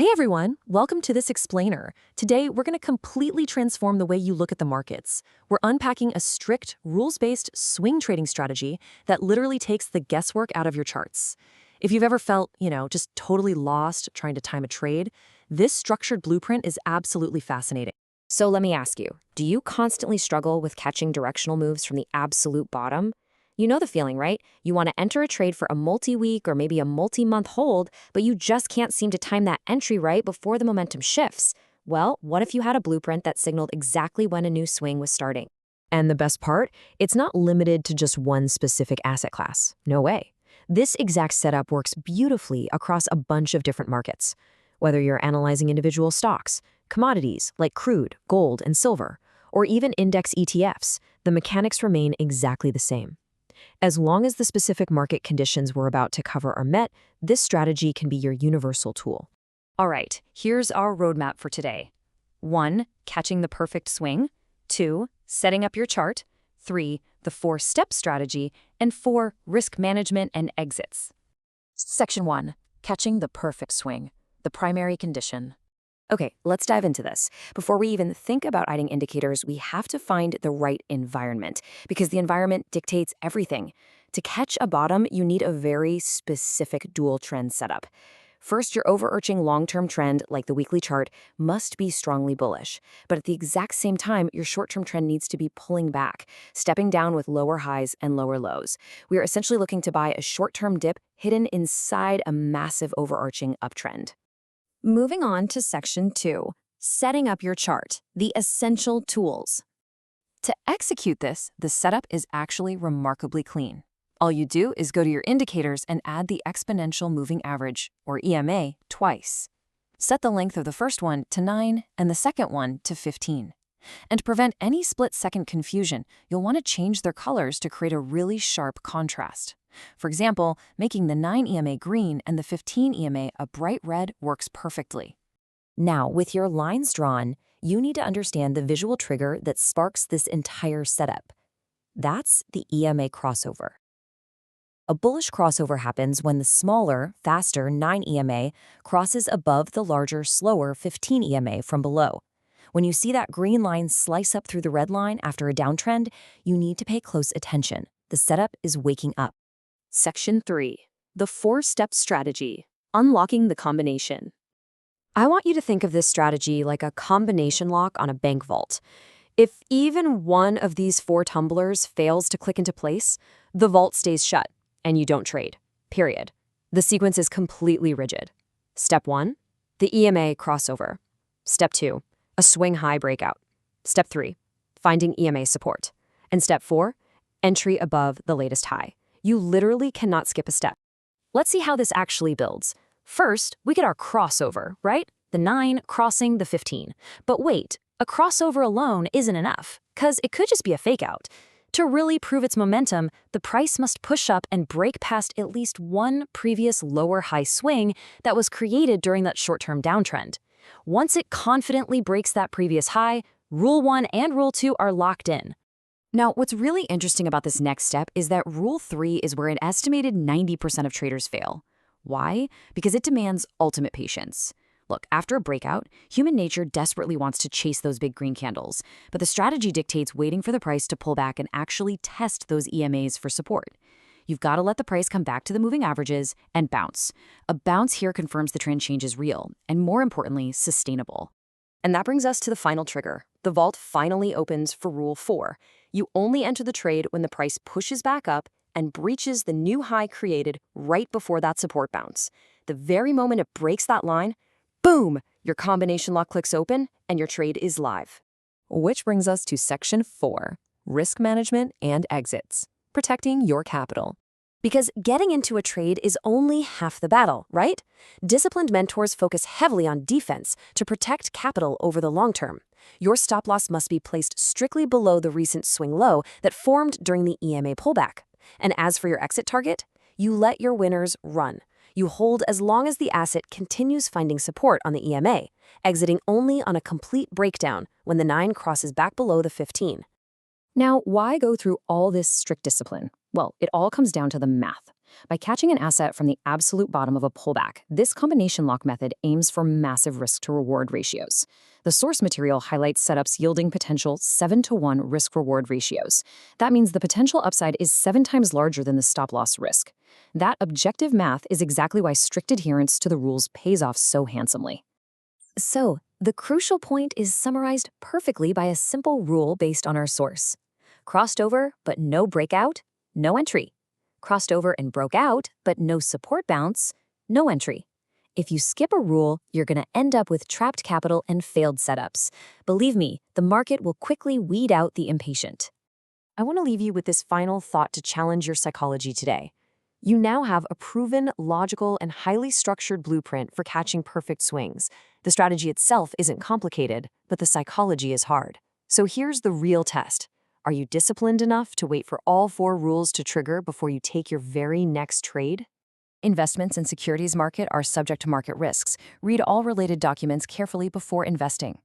Hey everyone, welcome to this explainer. Today, we're going to completely transform the way you look at the markets. We're unpacking a strict, rules-based swing trading strategy that literally takes the guesswork out of your charts. If you've ever felt, just totally lost trying to time a trade, this structured blueprint is absolutely fascinating. So let me ask you, do you constantly struggle with catching directional moves from the absolute bottom? You know the feeling, right? You want to enter a trade for a multi-week or maybe a multi-month hold, but you just can't seem to time that entry right before the momentum shifts. Well, what if you had a blueprint that signaled exactly when a new swing was starting? And the best part, it's not limited to just one specific asset class. No way. This exact setup works beautifully across a bunch of different markets. Whether you're analyzing individual stocks, commodities like crude, gold, and silver, or even index ETFs, the mechanics remain exactly the same. As long as the specific market conditions we're about to cover are met, this strategy can be your universal tool. All right, here's our roadmap for today. 1. Catching the perfect swing. 2. Setting up your chart. 3. The 4-step strategy. And 4. Risk management and exits. Section 1. Catching the perfect swing. The primary condition. Okay, let's dive into this. Before we even think about adding indicators, we have to find the right environment, because the environment dictates everything. To catch a bottom, you need a very specific dual trend setup. First, your overarching long-term trend, like the weekly chart, must be strongly bullish. But at the exact same time, your short-term trend needs to be pulling back, stepping down with lower highs and lower lows. We are essentially looking to buy a short-term dip hidden inside a massive overarching uptrend. Moving on to Section 2, setting up your chart, the essential tools. To execute this, the setup is actually remarkably clean. All you do is go to your indicators and add the exponential moving average, or EMA, twice. Set the length of the first one to 9 and the second one to 15. And to prevent any split-second confusion, you'll want to change their colors to create a really sharp contrast. For example, making the 9 EMA green and the 15 EMA a bright red works perfectly. Now, with your lines drawn, you need to understand the visual trigger that sparks this entire setup. That's the EMA crossover. A bullish crossover happens when the smaller, faster 9 EMA crosses above the larger, slower 15 EMA from below. When you see that green line slice up through the red line after a downtrend, you need to pay close attention. The setup is waking up. Section 3. The 4-step strategy. Unlocking the combination. I want you to think of this strategy like a combination lock on a bank vault. If even one of these 4 tumblers fails to click into place, the vault stays shut, and you don't trade. Period. The sequence is completely rigid. Step 1. The EMA crossover. Step 2. A swing high breakout. Step 3. Finding EMA support. And Step 4. Entry above the latest high. You literally cannot skip a step. Let's see how this actually builds. First, we get our crossover, right? The 9 crossing the 15. But wait, a crossover alone isn't enough, because it could just be a fake out. To really prove its momentum, the price must push up and break past at least one previous lower high swing that was created during that short-term downtrend. Once it confidently breaks that previous high, Rule 1 and Rule 2 are locked in. Now, what's really interesting about this next step is that Rule 3 is where an estimated 90% of traders fail. Why? Because it demands ultimate patience. Look, after a breakout, human nature desperately wants to chase those big green candles, but the strategy dictates waiting for the price to pull back and actually test those EMAs for support. You've got to let the price come back to the moving averages and bounce. A bounce here confirms the trend change is real, and more importantly, sustainable. And that brings us to the final trigger. The vault finally opens for Rule 4. You only enter the trade when the price pushes back up and breaches the new high created right before that support bounce. The very moment it breaks that line, boom, your combination lock clicks open and your trade is live. Which brings us to Section 4, risk management and exits, protecting your capital. Because getting into a trade is only half the battle, right? Disciplined mentors focus heavily on defense to protect capital over the long term. Your stop loss must be placed strictly below the recent swing low that formed during the EMA pullback. And as for your exit target, you let your winners run. You hold as long as the asset continues finding support on the EMA, exiting only on a complete breakdown when the 9 crosses back below the 15. Now, why go through all this strict discipline? Well, it all comes down to the math. By catching an asset from the absolute bottom of a pullback, this combination lock method aims for massive risk to reward ratios. The source material highlights setups yielding potential 7-to-1 risk reward ratios. That means the potential upside is 7 times larger than the stop loss risk. That objective math is exactly why strict adherence to the rules pays off so handsomely. So, the crucial point is summarized perfectly by a simple rule based on our source. Crossed over, but no breakout, no entry. Crossed over and broke out, but no support bounce, no entry. If you skip a rule, you're going to end up with trapped capital and failed setups. Believe me, the market will quickly weed out the impatient. I want to leave you with this final thought to challenge your psychology today. You now have a proven, logical, and highly structured blueprint for catching perfect swings. The strategy itself isn't complicated, but the psychology is hard. So here's the real test. Are you disciplined enough to wait for all 4 rules to trigger before you take your very next trade? Investments in securities market are subject to market risks. Read all related documents carefully before investing.